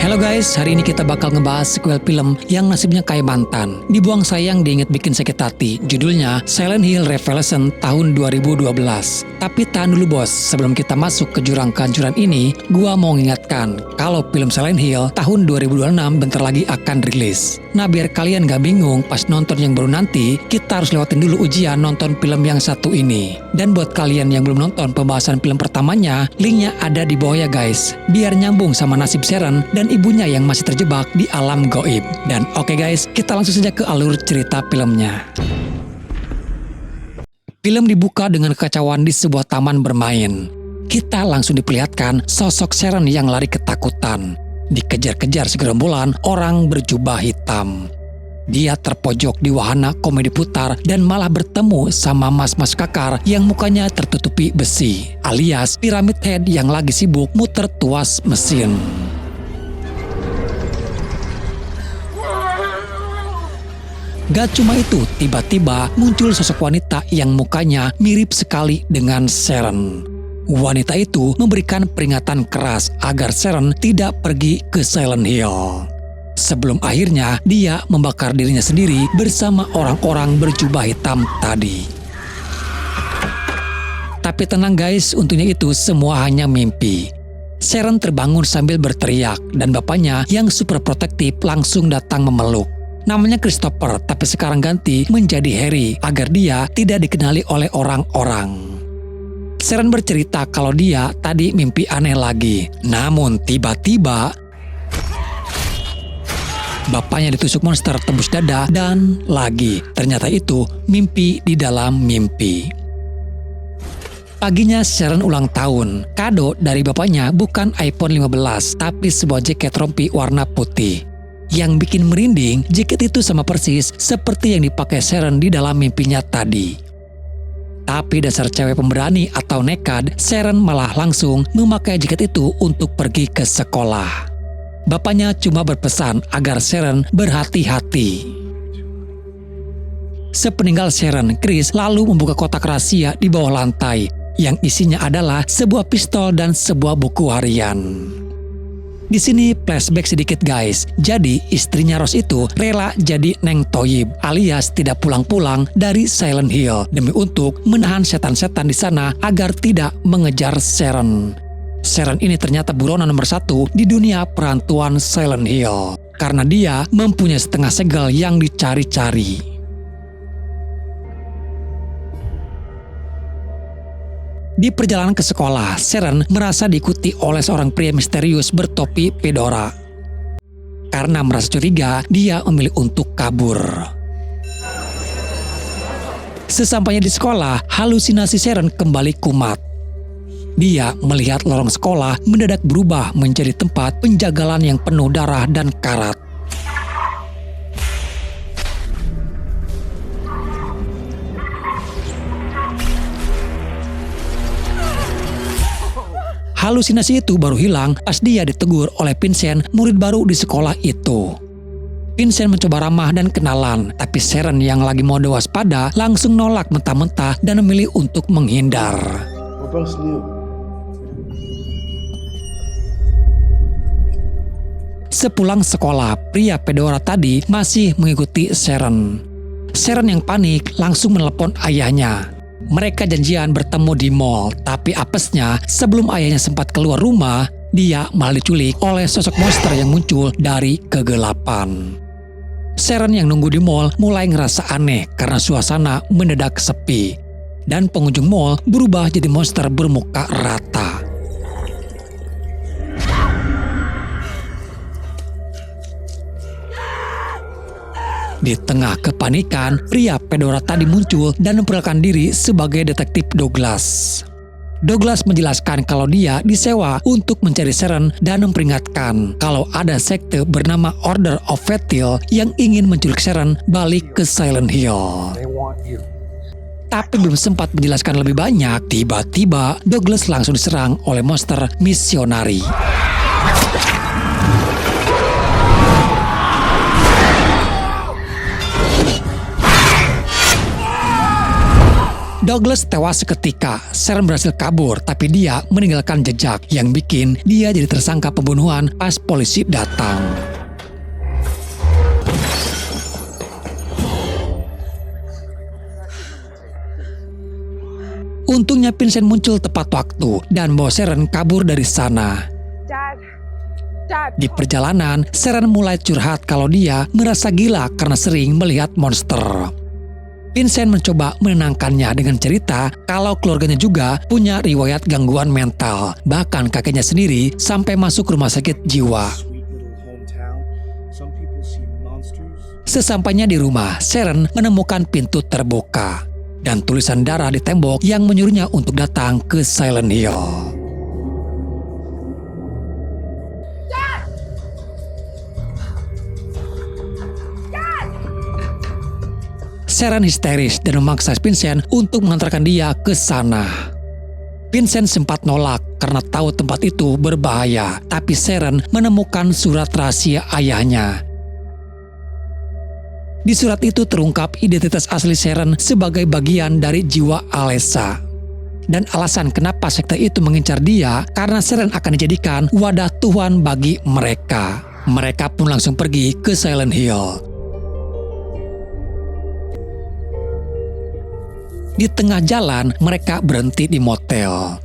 Halo guys, hari ini kita bakal ngebahas sequel film yang nasibnya kayak mantan. Dibuang sayang diinget bikin sakit hati. Judulnya Silent Hill Revelation tahun 2012. Tapi tahan dulu bos, sebelum kita masuk ke jurang kehancuran ini, gua mau ngingatkan kalau film Silent Hill tahun 2026 bentar lagi akan rilis. Nah biar kalian gak bingung pas nonton yang baru nanti, kita harus lewatin dulu ujian nonton film yang satu ini. Dan buat kalian yang belum nonton pembahasan film pertamanya, linknya ada di bawah ya guys. Biar nyambung sama nasib Sharon dan ibunya yang masih terjebak di alam gaib. Dan oke guys, kita langsung saja ke alur cerita filmnya. Film dibuka dengan kekacauan di sebuah taman bermain. Kita langsung diperlihatkan sosok Sharon yang lari ketakutan. Dikejar-kejar segerombolan orang berjubah hitam. Dia terpojok di wahana komedi putar dan malah bertemu sama mas-mas kakar yang mukanya tertutupi besi, alias Pyramid Head yang lagi sibuk muter tuas mesin. Gak cuma itu, tiba-tiba muncul sosok wanita yang mukanya mirip sekali dengan Sharon. Wanita itu memberikan peringatan keras agar Sharon tidak pergi ke Silent Hill. Sebelum akhirnya dia membakar dirinya sendiri bersama orang-orang berjubah hitam tadi. Tapi tenang guys, untungnya itu semua hanya mimpi. Sharon terbangun sambil berteriak dan bapaknya yang super protektif langsung datang memeluk. Namanya Christopher, tapi sekarang ganti menjadi Harry agar dia tidak dikenali oleh orang-orang. Sharon bercerita kalau dia tadi mimpi aneh lagi. Namun tiba-tiba bapaknya ditusuk monster tembus dada dan lagi. Ternyata itu mimpi di dalam mimpi. Paginya Sharon ulang tahun. Kado dari bapaknya bukan iPhone 15, tapi sebuah jaket rompi warna putih. Yang bikin merinding, jaket itu sama persis seperti yang dipakai Sharon di dalam mimpinya tadi. Tapi dasar cewek pemberani atau nekat, Sharon malah langsung memakai jaket itu untuk pergi ke sekolah. Bapaknya cuma berpesan agar Sharon berhati-hati. Sepeninggal Sharon, Chris lalu membuka kotak rahasia di bawah lantai yang isinya adalah sebuah pistol dan sebuah buku harian. Di sini flashback sedikit guys. Jadi istrinya Rose itu rela jadi Neng Toyib alias tidak pulang-pulang dari Silent Hill demi untuk menahan setan-setan di sana agar tidak mengejar Sharon. Sharon ini ternyata buronan nomor 1 di dunia perhantuan Silent Hill karena dia mempunyai setengah segel yang dicari-cari. Di perjalanan ke sekolah, Sharon merasa diikuti oleh seorang pria misterius bertopi fedora. Karena merasa curiga, dia memilih untuk kabur. Sesampainya di sekolah, halusinasi Sharon kembali kumat. Dia melihat lorong sekolah mendadak berubah menjadi tempat penjagalan yang penuh darah dan karat. Halusinasi itu baru hilang pas dia ditegur oleh Vincent, murid baru di sekolah itu. Vincent mencoba ramah dan kenalan, tapi Sharon yang lagi mode waspada langsung nolak mentah-mentah dan memilih untuk menghindar. Sepulang sekolah, pria fedora tadi masih mengikuti Sharon. Sharon yang panik langsung menelepon ayahnya. Mereka janjian bertemu di mall, tapi apesnya sebelum ayahnya sempat keluar rumah, dia malah diculik oleh sosok monster yang muncul dari kegelapan. Sharon yang nunggu di mall mulai ngerasa aneh karena suasana mendadak sepi, dan pengunjung mall berubah jadi monster bermuka rata. Di tengah kepanikan, pria fedora tadi muncul dan memperkenalkan diri sebagai detektif Douglas. Douglas menjelaskan kalau dia disewa untuk mencari Sharon dan memperingatkan kalau ada sekte bernama Order of Fethiel yang ingin menculik Sharon balik ke Silent Hill. Tapi belum sempat menjelaskan lebih banyak, tiba-tiba Douglas langsung diserang oleh monster misionari. Douglas tewas seketika. Sharon berhasil kabur, tapi dia meninggalkan jejak yang bikin dia jadi tersangka pembunuhan pas polisi datang. Untungnya Vincent muncul tepat waktu dan bawa Sharon kabur dari sana. Di perjalanan, Sharon mulai curhat kalau dia merasa gila karena sering melihat monster. Vincent mencoba menenangkannya dengan cerita kalau keluarganya juga punya riwayat gangguan mental. Bahkan kakeknya sendiri sampai masuk rumah sakit jiwa. Sesampainya di rumah, Sharon menemukan pintu terbuka dan tulisan darah di tembok yang menyuruhnya untuk datang ke Silent Hill. Sharon histeris dan memaksa Vincent untuk mengantarkan dia ke sana. Vincent sempat nolak karena tahu tempat itu berbahaya, tapi Sharon menemukan surat rahasia ayahnya. Di surat itu terungkap identitas asli Sharon sebagai bagian dari jiwa Alessa. Dan alasan kenapa sekte itu mengincar dia karena Sharon akan dijadikan wadah Tuhan bagi mereka. Mereka pun langsung pergi ke Silent Hill. Di tengah jalan, mereka berhenti di motel.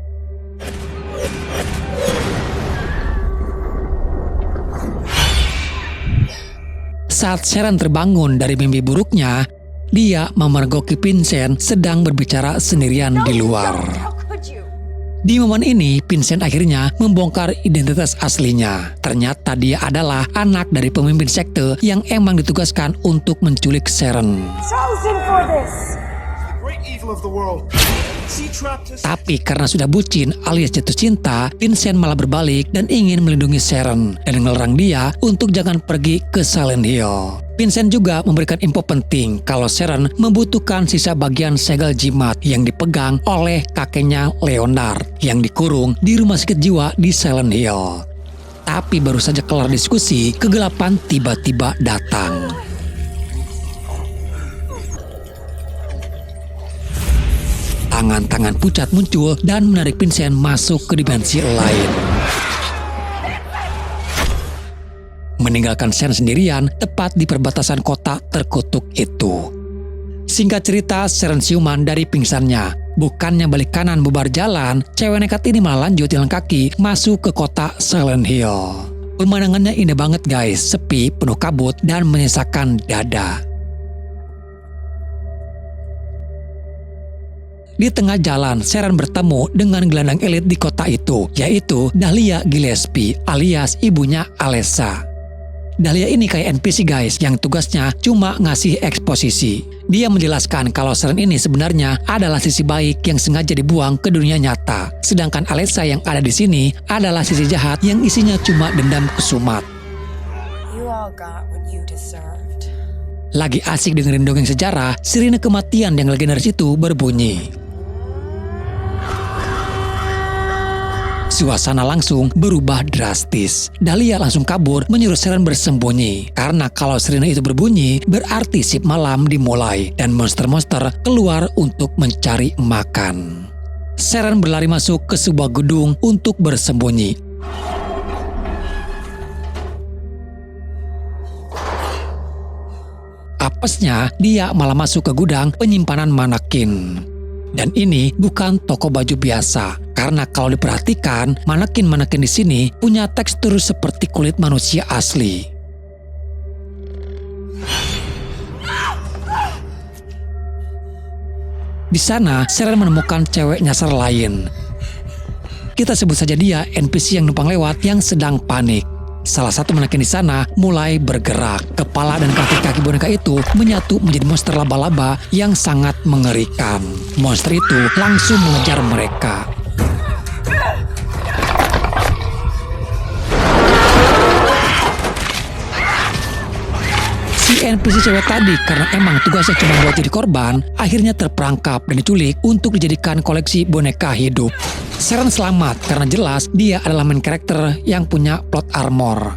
Saat Sharon terbangun dari mimpi buruknya, dia memergoki Vincent sedang berbicara sendirian di luar. Di momen ini, Vincent akhirnya membongkar identitas aslinya. Ternyata dia adalah anak dari pemimpin sekte yang emang ditugaskan untuk menculik Sharon. Tapi karena sudah bucin alias jatuh cinta, Vincent malah berbalik dan ingin melindungi Sharon dan ngelarang dia untuk jangan pergi ke Silent Hill. Vincent juga memberikan info penting kalau Sharon membutuhkan sisa bagian segel jimat yang dipegang oleh kakeknya Leonard yang dikurung di rumah sakit jiwa di Silent Hill. Tapi baru saja kelar diskusi, kegelapan tiba-tiba datang. Tangan-tangan pucat muncul dan menarik Vincent masuk ke dimensi lain. Meninggalkan Sharon sendirian tepat di perbatasan kota terkutuk itu. Singkat cerita, Sharon siuman dari pingsannya. Bukannya balik kanan bubar jalan, cewek nekat ini malah lanjut jalan kaki masuk ke kota Silent Hill. Pemandangannya indah banget guys, sepi, penuh kabut, dan menyisakan dada. Di tengah jalan, Sharon bertemu dengan gelandang elit di kota itu, yaitu Dahlia Gillespie alias ibunya Alessa. Dahlia ini kayak NPC guys, yang tugasnya cuma ngasih eksposisi. Dia menjelaskan kalau Sharon ini sebenarnya adalah sisi baik yang sengaja dibuang ke dunia nyata. Sedangkan Alessa yang ada di sini adalah sisi jahat yang isinya cuma dendam kesumat. Lagi asik dengerin dongeng sejarah, sirine kematian yang legendaris itu berbunyi. Suasana langsung berubah drastis. Dahlia langsung kabur menyuruh Sharon bersembunyi. Karena kalau sirine itu berbunyi, berarti sip malam dimulai dan monster-monster keluar untuk mencari makan. Sharon berlari masuk ke sebuah gedung untuk bersembunyi. Apesnya, dia malah masuk ke gudang penyimpanan manekin. Dan ini bukan toko baju biasa, karena kalau diperhatikan, manekin-manekin di sini punya tekstur seperti kulit manusia asli. Di sana, Sharon menemukan cewek nyasar lain. Kita sebut saja dia NPC yang numpang lewat yang sedang panik. Salah satu manekin di sana mulai bergerak. Kepala dan kaki-kaki boneka itu menyatu menjadi monster laba-laba yang sangat mengerikan. Monster itu langsung mengejar mereka. Si NPC cewek tadi karena emang tugasnya cuma buat jadi korban, akhirnya terperangkap dan diculik untuk dijadikan koleksi boneka hidup. Sharon selamat karena jelas dia adalah main karakter yang punya plot armor.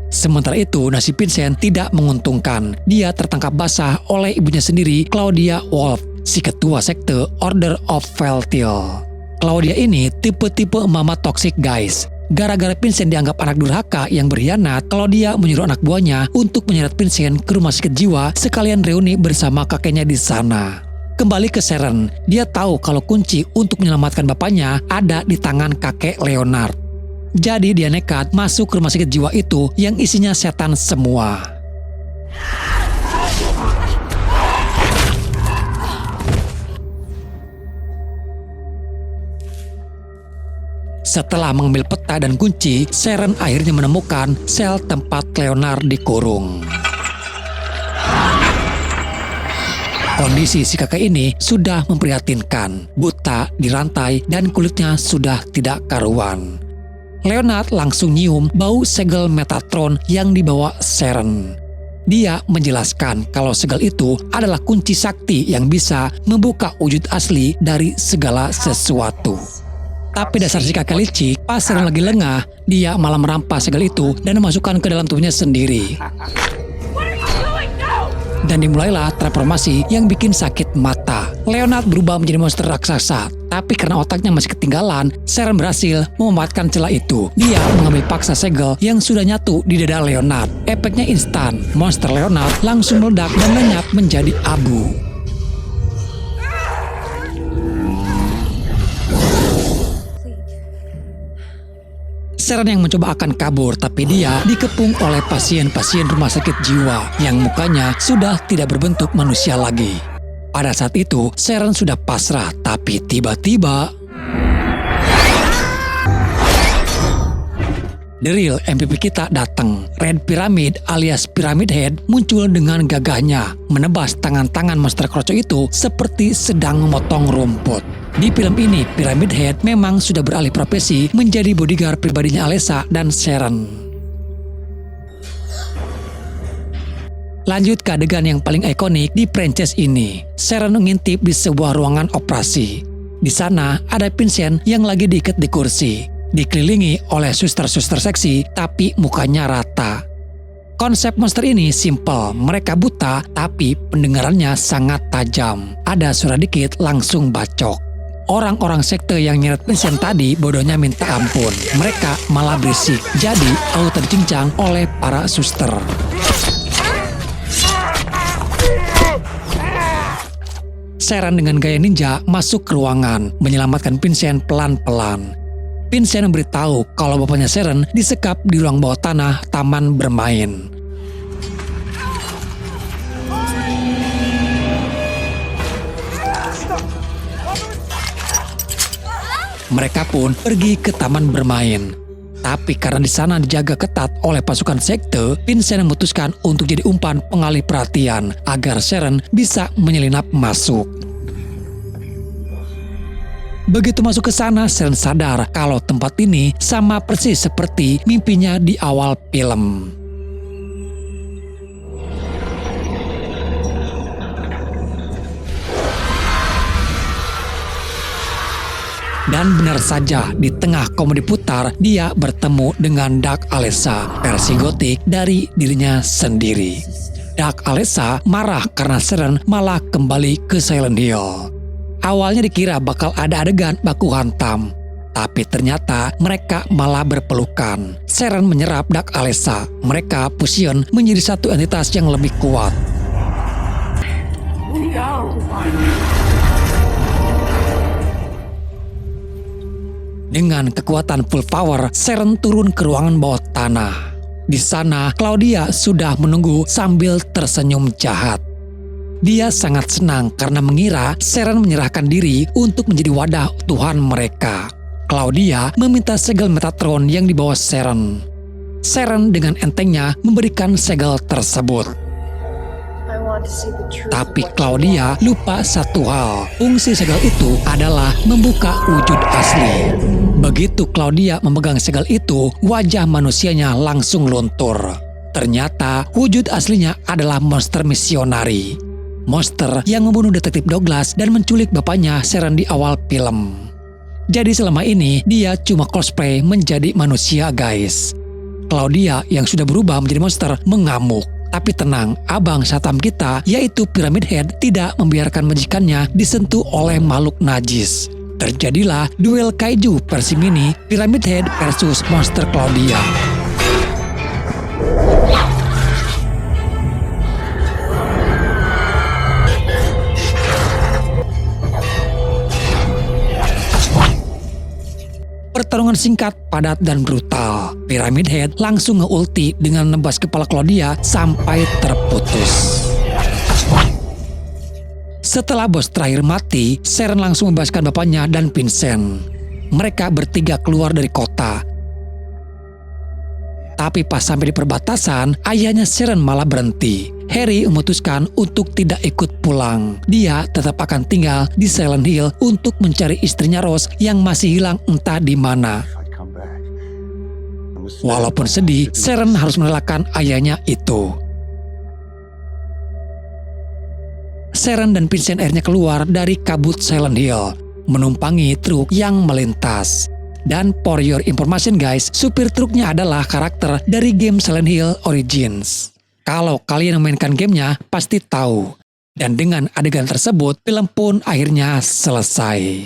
Sementara itu nasib Vincent tidak menguntungkan. Dia tertangkap basah oleh ibunya sendiri, Claudia Wolf, si ketua sekte Order of Feltil. Claudia ini tipe-tipe mama toxic guys. Gara-gara Vincent dianggap anak durhaka yang berkhianat, Claudia menyuruh anak buahnya untuk menyeret Vincent ke rumah sakit jiwa sekalian reuni bersama kakeknya di sana. Kembali ke Sharon, dia tahu kalau kunci untuk menyelamatkan bapaknya ada di tangan kakek Leonard. Jadi dia nekat masuk ke rumah sakit jiwa itu yang isinya setan semua. Setelah mengambil peta dan kunci, Sharon akhirnya menemukan sel tempat Leonard dikurung. Kondisi si kakek ini sudah memprihatinkan, buta, dirantai, dan kulitnya sudah tidak karuan. Leonard langsung nyium bau segel Metatron yang dibawa Sharon. Dia menjelaskan kalau segel itu adalah kunci sakti yang bisa membuka wujud asli dari segala sesuatu. Tapi dasar si kakek licik, pas Sharon lagi lengah, dia malah merampas segel itu dan memasukkan ke dalam tubuhnya sendiri. Dan dimulailah transformasi yang bikin sakit mata. Leonard berubah menjadi monster raksasa, tapi karena otaknya masih ketinggalan, Sharon berhasil memanfaatkan celah itu. Dia mengambil paksa segel yang sudah nyatu di dada Leonard. Efeknya instan, monster Leonard langsung meledak dan lenyap menjadi abu. Sharon yang mencoba akan kabur, tapi dia dikepung oleh pasien-pasien rumah sakit jiwa yang mukanya sudah tidak berbentuk manusia lagi. Pada saat itu, Sharon sudah pasrah, tapi tiba-tiba the real MVP kita datang. Red Pyramid alias Pyramid Head muncul dengan gagahnya, menebas tangan-tangan monster kroco itu seperti sedang memotong rumput. Di film ini, Pyramid Head memang sudah beralih profesi menjadi bodyguard pribadinya Alessa dan Sharon. Lanjut ke adegan yang paling ikonik di franchise ini. Sharon mengintip di sebuah ruangan operasi. Di sana ada Vincent yang lagi diikat di kursi, dikelilingi oleh suster-suster seksi tapi mukanya rata. Konsep monster ini simple, mereka buta tapi pendengarannya sangat tajam. Ada suara dikit langsung bacok. Orang-orang sekte yang nyeret Vincent tadi bodohnya minta ampun. Mereka malah berisik, jadi auto dicincang oleh para suster. Sharon dengan gaya ninja masuk ke ruangan, menyelamatkan Vincent pelan-pelan. Vincent memberitahu kalau bapaknya Sharon disekap di ruang bawah tanah taman bermain. Mereka pun pergi ke taman bermain. Tapi karena di sana dijaga ketat oleh pasukan sekte, Vincent memutuskan untuk jadi umpan pengalih perhatian agar Sharon bisa menyelinap masuk. Begitu masuk ke sana, Sharon sadar kalau tempat ini sama persis seperti mimpinya di awal film. Dan benar saja, di tengah komedi putar, dia bertemu dengan Dark Alessa, versi gotik dari dirinya sendiri. Dark Alessa marah karena Sharon malah kembali ke Silent Hill. Awalnya dikira bakal ada adegan baku hantam, tapi ternyata mereka malah berpelukan. Sharon menyerap Dark Alessa, mereka fusion menjadi satu entitas yang lebih kuat. Dengan kekuatan full power, Sharon turun ke ruangan bawah tanah. Di sana, Claudia sudah menunggu sambil tersenyum jahat. Dia sangat senang karena mengira Sharon menyerahkan diri untuk menjadi wadah Tuhan mereka. Claudia meminta segel Metatron yang dibawa Sharon. Sharon dengan entengnya memberikan segel tersebut. Tapi Claudia lupa satu hal, fungsi segel itu adalah membuka wujud asli. Begitu Claudia memegang segel itu, wajah manusianya langsung luntur. Ternyata wujud aslinya adalah monster misionari. Monster yang membunuh detektif Douglas dan menculik bapaknya Sharon di awal film. Jadi selama ini dia cuma cosplay menjadi manusia guys. Claudia yang sudah berubah menjadi monster mengamuk. Tapi tenang, abang Satam kita, yaitu Pyramid Head, tidak membiarkan majikannya disentuh oleh makhluk najis. Terjadilah duel kaiju versi mini Pyramid Head versus monster Claudia. Pertarungan singkat, padat, dan brutal. Pyramid Head langsung nge-ulti dengan nebas kepala Claudia sampai terputus. Setelah bos terakhir mati, Seren langsung membebaskan bapaknya dan Vincent. Mereka bertiga keluar dari kota. Tapi pas sampai di perbatasan, ayahnya Seren malah berhenti. Harry memutuskan untuk tidak ikut pulang. Dia tetap akan tinggal di Silent Hill untuk mencari istrinya Rose yang masih hilang entah di mana. Walaupun sedih, Seren harus merelakan ayahnya itu. Seren dan Vincent akhirnya keluar dari kabut Silent Hill, menumpangi truk yang melintas. Dan for your information guys, supir truknya adalah karakter dari game Silent Hill Origins. Kalau kalian memainkan gamenya, pasti tahu. Dan dengan adegan tersebut, film pun akhirnya selesai.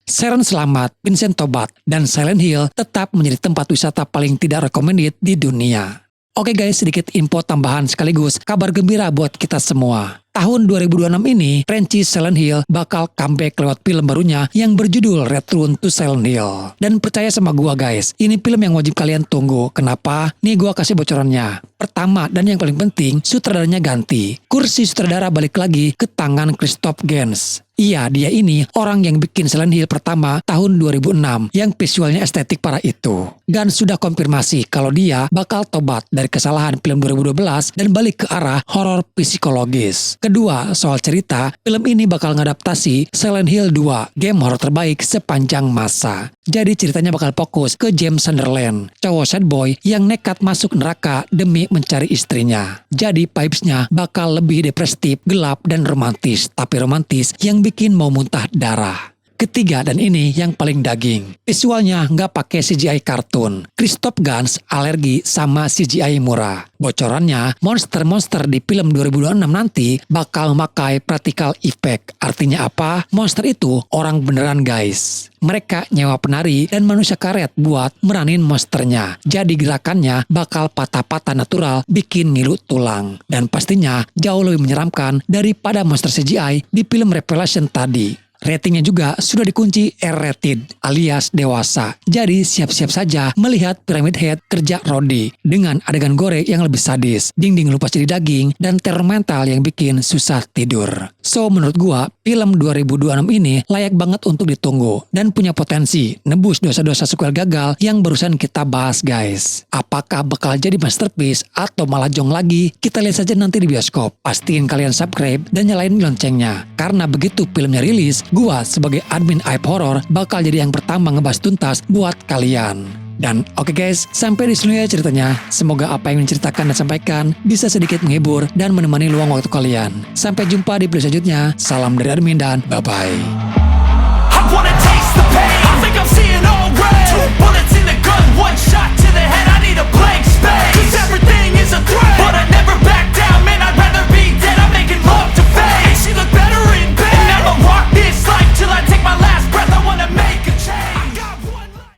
Seren selamat, Vincent tobat, dan Silent Hill tetap menjadi tempat wisata paling tidak recommended di dunia. Oke guys, sedikit info tambahan sekaligus kabar gembira buat kita semua. Tahun 2026 ini, franchise Silent Hill bakal comeback lewat film barunya yang berjudul Return to Silent Hill. Dan percaya sama gua guys, ini film yang wajib kalian tunggu. Kenapa? Nih gua kasih bocorannya. Pertama dan yang paling penting, sutradaranya ganti. Kursi sutradara balik lagi ke tangan Christoph Gans. Iya, dia ini orang yang bikin Silent Hill pertama tahun 2006 yang visualnya estetik parah itu. Gans sudah konfirmasi kalau dia bakal tobat dari kesalahan film 2012 dan balik ke arah horor psikologis. Kedua, soal cerita, film ini bakal ngadaptasi Silent Hill 2, game horor terbaik sepanjang masa. Jadi ceritanya bakal fokus ke James Sunderland, cowok sad boy yang nekat masuk neraka demi mencari istrinya. Jadi vibes-nya bakal lebih depresif, gelap, dan romantis. Tapi romantis yang bikin mau muntah darah. Ketiga dan ini yang paling daging. Visualnya nggak pakai CGI kartun. Christoph Gans alergi sama CGI murah. Bocorannya, monster-monster di film 2026 nanti bakal memakai practical effect. Artinya apa? Monster itu orang beneran guys. Mereka nyewa penari dan manusia karet buat meranin monsternya. Jadi gerakannya bakal patah-patah natural bikin ngilu tulang. Dan pastinya jauh lebih menyeramkan daripada monster CGI di film Revelation tadi. Ratingnya juga sudah dikunci R-rated alias dewasa. Jadi siap-siap saja melihat Pyramid Head kerja Rodi dengan adegan gore yang lebih sadis, dinding lupa jadi daging, dan teror mental yang bikin susah tidur. So menurut gua, film 2026 ini layak banget untuk ditunggu dan punya potensi nebus dosa-dosa sequel gagal yang barusan kita bahas guys. Apakah bakal jadi masterpiece atau malah jong lagi? Kita lihat saja nanti di bioskop. Pastiin kalian subscribe dan nyalain loncengnya. Karena begitu filmnya rilis, gua sebagai admin Aib Horror bakal jadi yang pertama ngebahas tuntas buat kalian. Dan oke guys, sampai di sini ya ceritanya. Semoga apa yang diceritakan dan sampaikan bisa sedikit menghibur dan menemani luang waktu kalian. Sampai jumpa di video selanjutnya. Salam dari admin dan bye-bye.